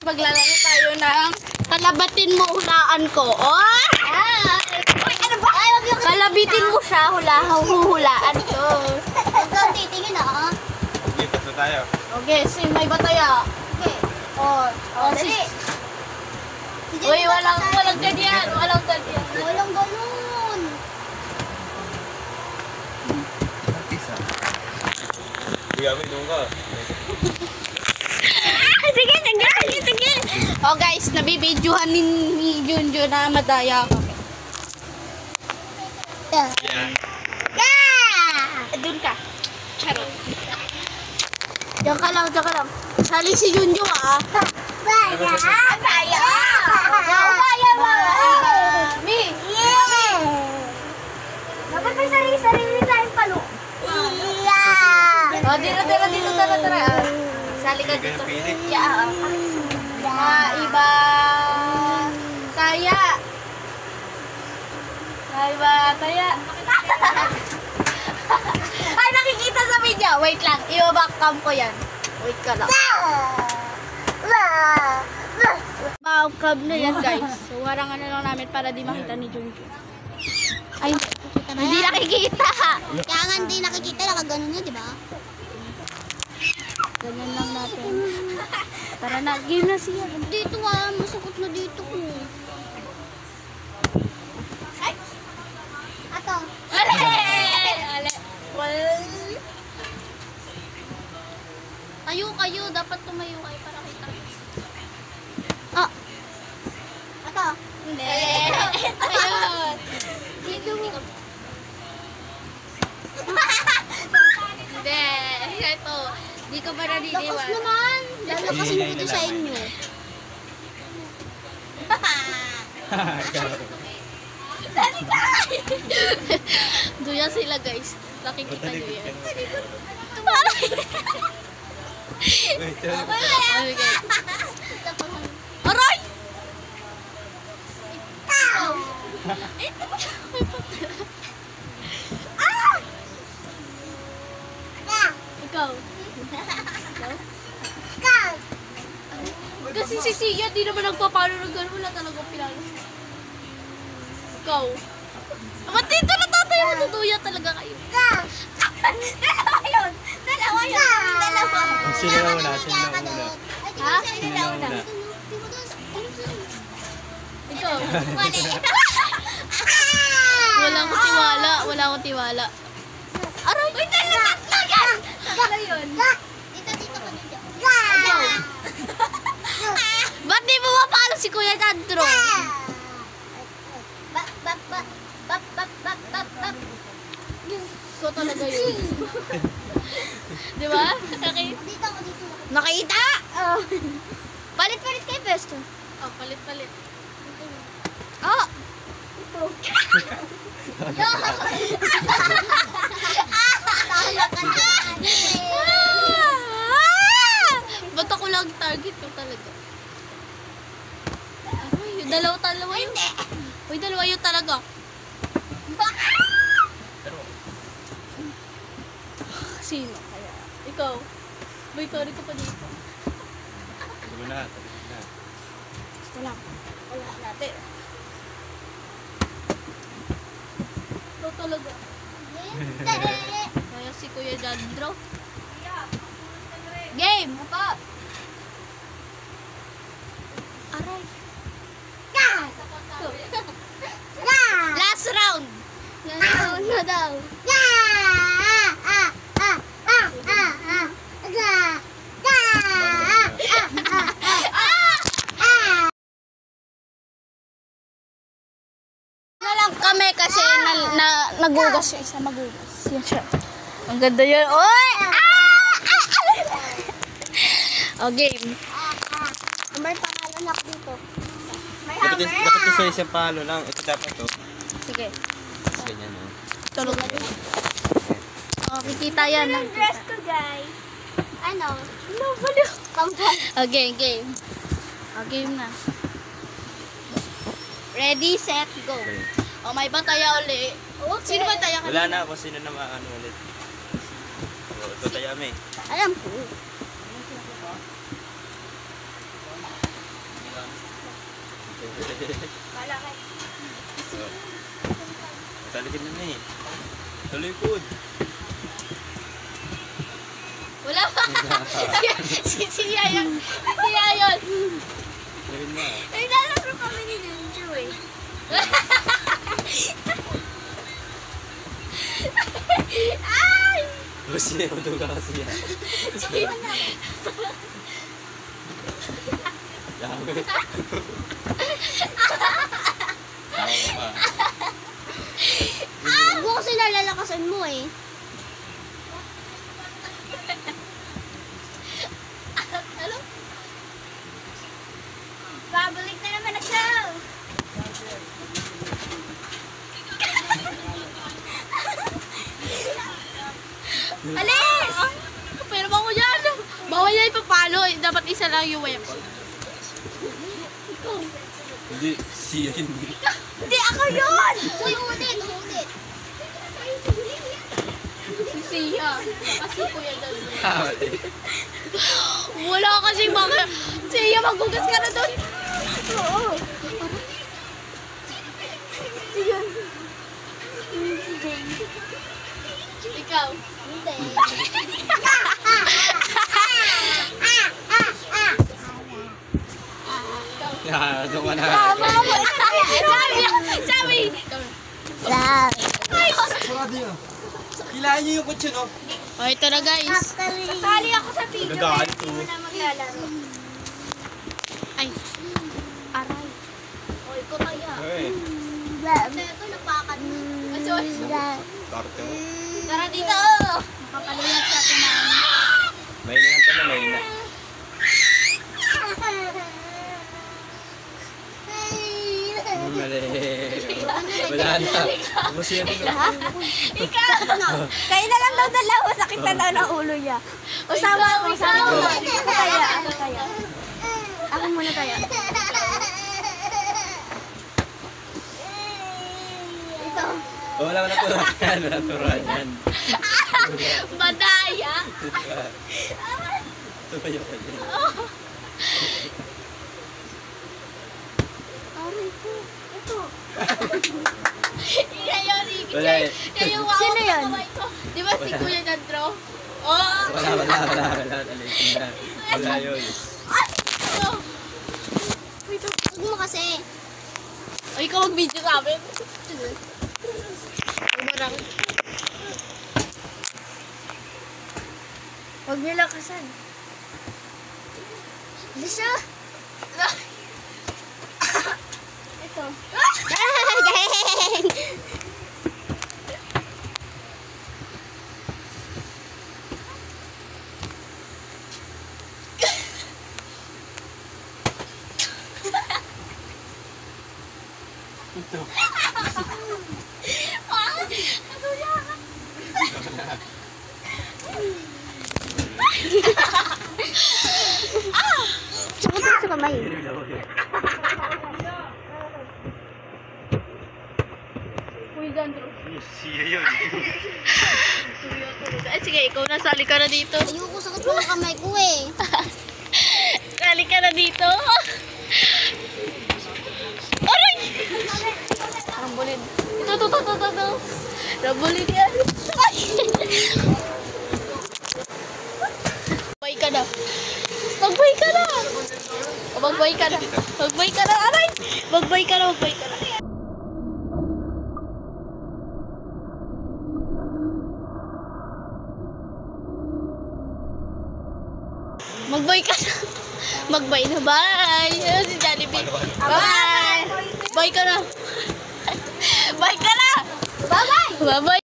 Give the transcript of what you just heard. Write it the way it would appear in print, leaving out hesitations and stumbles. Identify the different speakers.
Speaker 1: Maglalaro tayo ng kalabatin mo, hulaan ko. Oh! Uy, ano ba? Kalabitin mo siya, hulaan ko.
Speaker 2: Ikaw titingin ah.
Speaker 3: Okay, tatlo tayo.
Speaker 1: Okay, may bataya.
Speaker 2: Okay.
Speaker 1: Oh,
Speaker 2: Dali.
Speaker 1: Uy, walang ganyan. Walang ganyan.
Speaker 2: Walang ganun.
Speaker 3: Bigyan mo yung ka.
Speaker 1: Sige. Oh guys, nabibidyohan ni Junjun na madaya kami.
Speaker 3: Yeah.
Speaker 1: Doon ka. Charot. Diyan ka lang. Sali si Junjun ah.
Speaker 2: Baya.
Speaker 1: Mi!
Speaker 2: Dapat may sarili tayong palo.
Speaker 1: Oh, dito, tara. Sali ka dito. Yeah. Iba. Taya. Ay, nakikita sa video. Wait lang. I-back cam ko yan. Wait ka lang. Back cam na yan, guys. So, warangan na lang namin para di makita ni Junjun. Ay, hindi nakikita.
Speaker 2: Kaya nga hindi nakikita, nakaganon nyo, di ba?
Speaker 1: Ganyan lang natin. Tara na, game na siya.
Speaker 2: Dito nga, masakot na dito ko.
Speaker 1: Ay!
Speaker 2: Ato.
Speaker 1: Ale! Well, kayo. Dapat tumayo kayo para kita.
Speaker 2: Ah. Ato.
Speaker 1: Hindi. Ayun. Dito mo. Hindi. Ito. Di ka ba
Speaker 2: Lakas
Speaker 1: naniniwala?
Speaker 2: naman. Lalakasin ko to sa inyo.
Speaker 1: Dali ka! Duyan sila guys. Nakikita nyo yan. Aray! Ito ba? Ikaw. Kasi si Sia, di naman nagpapalo ng gano'n. Wala talagang pinalo. Ikaw. Ba't dito na tatay mo? Tutuya talaga kayo. Dalawa yun.
Speaker 3: Sino na una?
Speaker 1: Ha?
Speaker 3: Sino na una?
Speaker 1: Ikaw. Wala akong tiwala. Aray! Uy, tatlo yan! Tatlo yun.
Speaker 2: Dito ka dito.
Speaker 1: Ikaw. Ba't di mo mapalo si Kuya Jandro? Ikaw talaga yun. Di ba?
Speaker 2: Dito.
Speaker 1: Nakita?
Speaker 2: Palit kayo, Pesto.
Speaker 1: Oh, palit.
Speaker 2: Oh! Ito.
Speaker 1: Ba't ako lang target ko talaga? Ay, dalawa yun. Uy, dalawa yun talaga. Sino kaya? Ikaw. Boy, sorry ka pa dito.
Speaker 3: Tuloy na.
Speaker 1: Gusto lang. Wala natin. Ito talaga. Kaya si Kuya Jandro. Game! Ako! Aray! Last round!
Speaker 2: Na daw.
Speaker 1: Lang kami kasi nagugas siya. Isa magugas. Yan siya. Ang ganda yun. Oy! O, game.
Speaker 2: May pangalan ako dito. May
Speaker 3: Dapat
Speaker 2: hammer.
Speaker 3: isa isang palo lang. Ito dapat to.
Speaker 1: Sige.
Speaker 3: Ganyan o.
Speaker 1: Tulog na din. O, kikita yan.
Speaker 2: Ang dress ko, guys. Ano?
Speaker 1: No, baliw.
Speaker 2: Kampal.
Speaker 1: Okay, game. O, game na. Ready, set, go.
Speaker 3: Okay.
Speaker 1: O, may bataya uli.
Speaker 2: Okay.
Speaker 1: Sino bataya ka?
Speaker 3: Wala na ako. Sino na maano ulit. Ito tayo, May.
Speaker 2: Alam ko. Malaki.
Speaker 3: Talikid na eh. Talikod.
Speaker 1: Wala pa. Si Yayon. Si Yayon.
Speaker 3: Talikid na.
Speaker 2: Ay, lalaro kami ni Ninju eh.
Speaker 1: Ay!
Speaker 3: Kasi ito ka kasi yan. Dami. Tawa ka pa.
Speaker 2: Huwag kasi nalalakasan mo eh.
Speaker 1: Ano?
Speaker 2: Babalik na naman ang show.
Speaker 1: Alis! Pero ako dyan. Bawal yan ipapalo. Dapat isa lang yung weapon.
Speaker 3: Hindi, siya hindi.
Speaker 2: Hindi ako yun! Ulit, ulit.
Speaker 1: Si Sia. Kasi kuya doon.
Speaker 3: Mali.
Speaker 1: Wala kasi mga... Sia, magugas ka na doon.
Speaker 2: Oo.
Speaker 1: Ikaw.
Speaker 2: Hindi.
Speaker 3: Ito ka na.
Speaker 1: Sabi!
Speaker 3: Kilahin niyo yung kutsi, no?
Speaker 1: O, ito na guys.
Speaker 2: Sasali ako sa video.
Speaker 3: Nagalit
Speaker 2: Hindi
Speaker 3: to.
Speaker 2: mo na maglalaro.
Speaker 1: Ay. Aray.
Speaker 2: O, ikaw kaya.
Speaker 3: Hey,
Speaker 2: Ito, napakan mo.
Speaker 3: tarte mo.
Speaker 2: Tara dito. Makapalingat sa atin na.
Speaker 3: Mahina lang pala, mahina. Mali. Wala na. Tapos yan din.
Speaker 2: Kayo na lang daw dalawa. Sakit na daw ng ulo niya. Usama ako. Usama ko. Ako kaya. Ako kaya. Ako muna kaya. Ito.
Speaker 3: Oh, wala ka naturan yan. Naturan yan.
Speaker 1: Madaya.
Speaker 3: Tumayo ka din.
Speaker 2: Aray ko. Ito.
Speaker 1: Ngayon,
Speaker 3: Wala eh.
Speaker 2: Sino yan?
Speaker 1: Di ba si Kuya Nandro? Oh!
Speaker 3: Wala. Alisin na. Wala yun.
Speaker 2: Huwag mo kasi.
Speaker 1: O, ikaw mag-video sa amin. Umarang.
Speaker 2: Huwag niyo lakasan. Lisa. Ito. Gang!
Speaker 3: Ito.
Speaker 2: Sakot mo sa kamay.
Speaker 1: Kuya Nandro.
Speaker 3: Siya yun.
Speaker 1: Ay, sige, ikaw na. Sali ka na dito.
Speaker 2: Ayoko, sakot mo ng kamay ko eh.
Speaker 1: Sali ka na dito. Aray! Rambolin. Ito. Rambolin yan. Ay! Magbay ka na. Magbay ka na. Magbay ka na. Magbay ka na. Aray! Magbay ka na. Magbay ka na. Magbay ka na. Magbay na. Bye. Ayun si Jollibee. Bye. Bye ka na. Bye ka na.
Speaker 2: Bye-bye!
Speaker 1: Bye-bye.